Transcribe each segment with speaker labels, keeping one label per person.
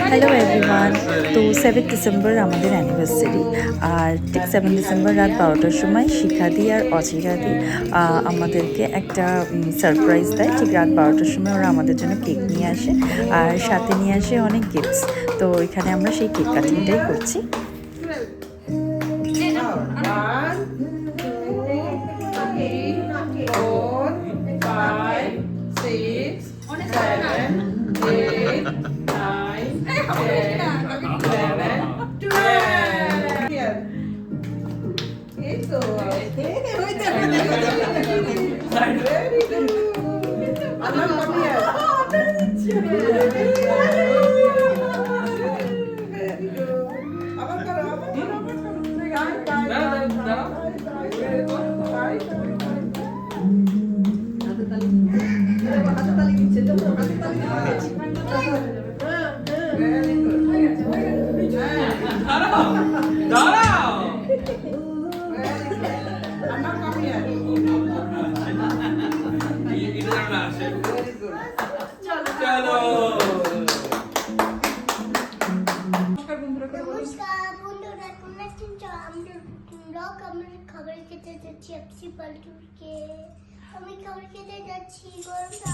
Speaker 1: Hello everyone. তো 7 December আমাদের anniversary, আর ঠিক 7 ডিসেম্বর রাত 12টার সময় শিখাদি আর অচিরাদি আমাদেরকে একটা সারপ্রাইজ দেয়। ঠিক রাত 12টার সময় ওরা আমাদের জন্য কেক নিয়ে আসে, আর সাথে নিয়ে আসে অনেক গিফটস। তো এখানে আমরা সেই কেক কাটিংটাই করছি।
Speaker 2: খাবার খেতে যাচ্ছি এফসি পাল্টুরকে। আমি খাবার খেতে যাচ্ছি গরমটা।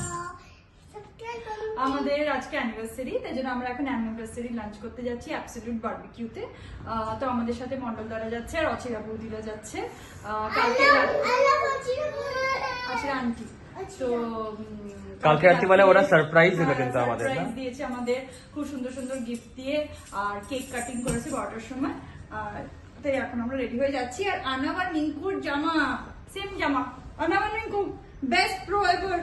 Speaker 3: আমাদের আজকে অ্যানিভার্সারি, তাই জন্য আমরা এখন অ্যানিভার্সারি লাঞ্চ করতে যাচ্ছি অ্যাবসলিউট বারবিকিউতে। তো আমাদের সাথে মন্ডল দ্বারা যাচ্ছে আর অচিরা বৌদিরা যাচ্ছে। কালকে আচিরা আন্টি, তো
Speaker 4: কালকে রাত্রি বেলা ওরা সারপ্রাইজ দিল, কিন্তু আমাদের
Speaker 3: সারপ্রাইজ দিয়েছে আমাদের, খুব সুন্দর সুন্দর গিফট দিয়ে, আর কেক কাটিং করেছে 12টার সময়। আর তাই এখন আমরা রেডি হয়ে যাচ্ছি। আর আনাব আর মিঙ্কুর জামা সেম জামা, আনাব আর মিঙ্কু বেস্ট প্রো এভার।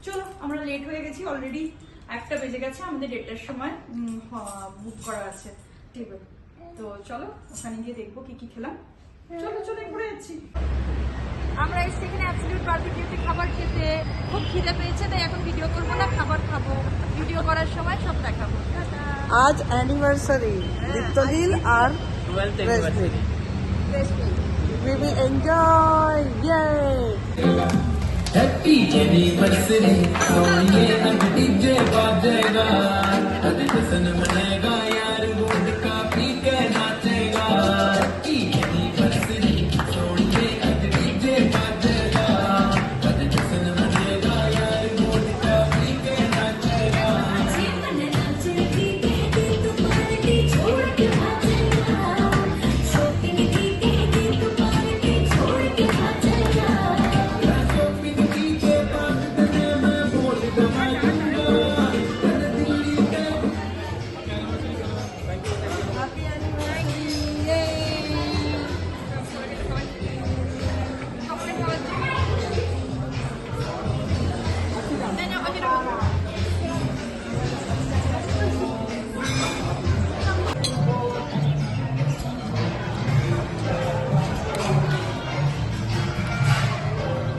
Speaker 3: চলো, আমরা লেট হয়ে গেছি অলরেডি, 1টা বেজে গেছে, আমাদের 1:30টার সময় বুক করা আছে টেবিল। তো চলো ওখানে গিয়ে দেখবো কি কি খেলাম। চলো চলো ঘুরে যাচ্ছি। আমরা এসে এখানে অ্যাবসলিউট বারবিকিউতে খাবার খেতে, খুব খিদে পেয়েছে, তাই এখন ভিডিও করবো না, খাবার খাবো, ভিডিও করার সময় সব দেখাবো।
Speaker 5: আজ অ্যানিভার্সারি দীপ্তদিন আর
Speaker 4: 12th anniversary.
Speaker 5: we will enjoy, yay!
Speaker 6: Happy anniversary सोनिए आज डीजे बाजेगा आज जश्न मनेगा यार वोट का पी के नाचेगा हैप्पी एनिवर्सरी सोनिए आज डीजे बाजेगा आज जश्न मनेगा यार वोट का पी के नाचेगा जीवन नाचेगी कहती तो पार्टी छोड़ के भागेगा शॉपिंग की कहती तो पार्टी छोड़ के भागेगा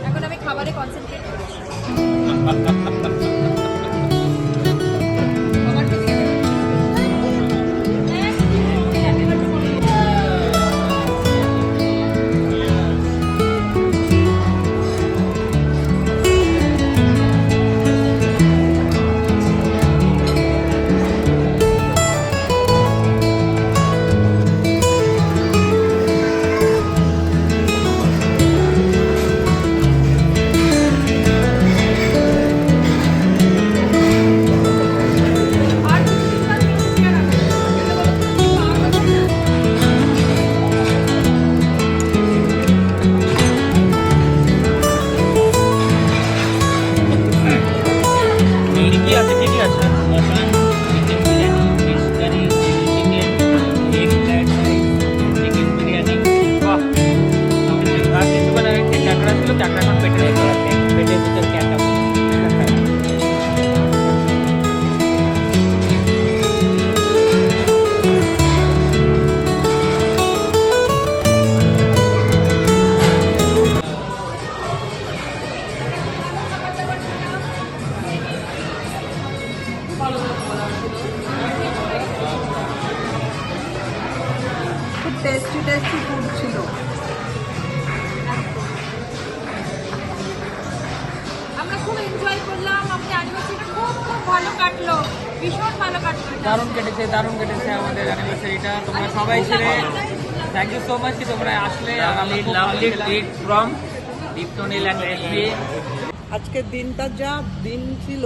Speaker 3: এখন আমি খাবারে কনসেন্ট্রেট করছি।
Speaker 4: কি আছে, কি কি আছে?
Speaker 7: Mutton, chicken biryani, fish curry, chicken, egg fried rice, chicken biryani.
Speaker 4: বাহ, আর কিছু মানে একটা কাঁকড়া ছিল, কাঁকড়া এখন পেটে রেখে আছে,
Speaker 7: পেটের ভিতর ক্যাটা
Speaker 5: খুব টেস্টি টেস্টি ফুড ছিল।
Speaker 3: আমরা খুব ভালো কাটলো, ভীষণ ভালো কাটলো।
Speaker 4: দারুণ কেটেছে আমাদের অ্যানিভার্সারিটা। তোমরা সবাই ছিলে, থ্যাংক ইউ সো মাচ কি তোমরা আসলে। লাভলি ট্রিট ফ্রম দীপ্তনীল অ্যান্ড রেশমি।
Speaker 5: আজকের দিনটা যা দিন ছিল,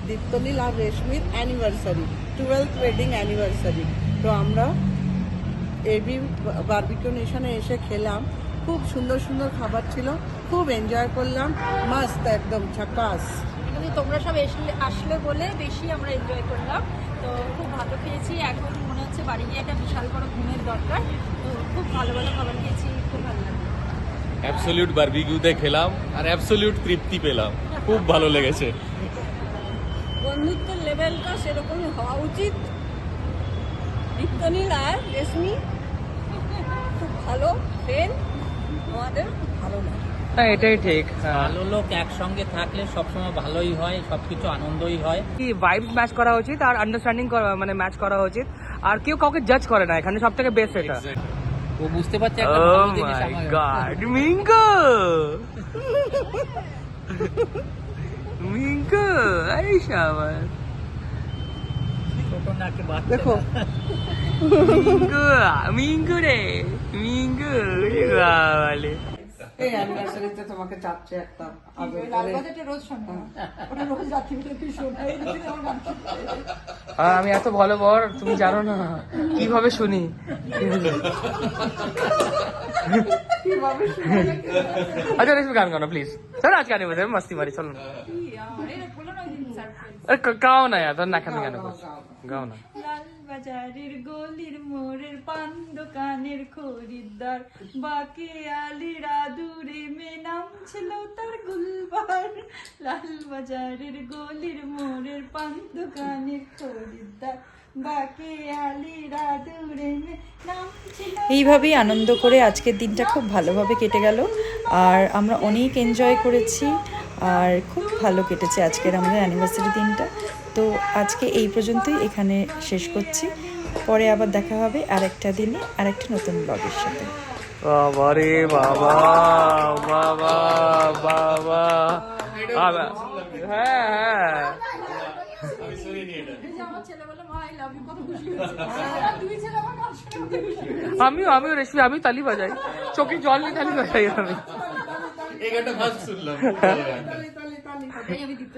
Speaker 5: দীপ্তনীল আর রেশমির অ্যানিভার্সারি, 12th ওয়েডিং অ্যানিভার্সারি। তো আমরা এবি বারবিকিউ নেশনে এসে খেলাম, খুব সুন্দর সুন্দর খাবার ছিল, খুব এনজয় করলাম, মাস্ত একদম ঝাকাস।
Speaker 3: কিন্তু তোমরা সব আসলে বলে বেশি আমরা এনজয় করলাম। তো খুব ভালো খেয়েছি, এখন মনে হচ্ছে বাড়ি গিয়ে একটা বিশাল বড় ঘুমের দরকার। তো খুব ভালো ভালো খাবার খেয়েছি, খুব ভালো লাগলো।
Speaker 8: অ্যাবসলিউট বারবিকিউতে খেলাম আর অ্যাবসলিউট তৃপ্তি পেলাম, খুব ভালো লেগেছে।
Speaker 5: বন্ধুত্বের লেভেলটা সেরকমই হওয়া উচিত। দীপ্তনীল আর রেশমি খুব ভালো ফ্রেন্ড, আমাদের খুব ভালো লাগে।
Speaker 4: হ্যাঁ এটাই ঠিক।
Speaker 7: ভালো লোক একসঙ্গে থাকলে সবসময় ভালোই হয়, সবকিছু আনন্দই হয়।
Speaker 4: কি ভাইবস ম্যাচ করা উচিত আর আন্ডারস্ট্যান্ডিং মানে ম্যাচ করা উচিত, আর কেউ কাউকে জাজ করে না, এখানে সব থেকে বেস্ট এটা।
Speaker 7: ও বুঝতে পারছে একটা
Speaker 4: Oh
Speaker 7: ভালো জিনিস
Speaker 4: my
Speaker 7: আমার।
Speaker 4: God, Mingo! Mingo, আরে শাবাশ।
Speaker 7: ছোট নাকি বাচ্চা।
Speaker 5: দেখো
Speaker 4: Mingo রে, Mingo, রে বাবালে।
Speaker 5: এই অ্যানিভার্সারিতে তোমাকে চাচ্ছে একটা আদর করে।
Speaker 3: রোজ শোনা, ওটা রোজ রাত্রি বেলা শোনা, এই দিনে আমার গান শুনতে।
Speaker 4: আর আমি এত ভালো বর, তুমি জানো না কিভাবে শুনি। আচ্ছা রেশমি গান গাও না প্লিজ, চলো আজকে অ্যানিভার্সারি মস্তি মারি, চলো না। আরে গাও না यार, তোর নাকামি গান গাও না।
Speaker 3: লাল বাজারের গলির মোড়ের পান দোকানের খরিদ্দার, বাকে আলিরা দূরে মে নাম ছিল তার গুলবার। লাল বাজারের গলির মোড়ের পান দোকানের খরিদ্দার, বাকে আলিরা দূরে মে নাম ছিল।
Speaker 1: এইভাবেই আনন্দ করে আজকের দিনটা খুব ভালোভাবে কেটে গেল, আর আমরা অনেক এনজয় করেছি, আর খুব ভালো কেটেছে আজকের আমাদের অ্যানিভার্সারি দিনটা। তো আজকে এই পর্যন্তই এখানে শেষ করছি, পরে আবার দেখা হবে আরেকটা দিনে আরেকটা নতুন ব্লগের সাথে।
Speaker 4: বাবা রে বাবা, বাবা বাবা, হ্যাঁ হ্যাঁ
Speaker 3: আমার ছেলে বলে মা আই লাভ ইউ, কত খুশি হয়েছে। দুই ছেলে আমার গান শুনে কত খুশি হয়েছে।
Speaker 4: আমিও রেশমি, আমি তালি বাজাই, চোখে জল নিয়ে তালি বাজাই আমি।
Speaker 8: এই গানটা ফার্স্ট শুনলাম।
Speaker 3: আমি দীপ্ত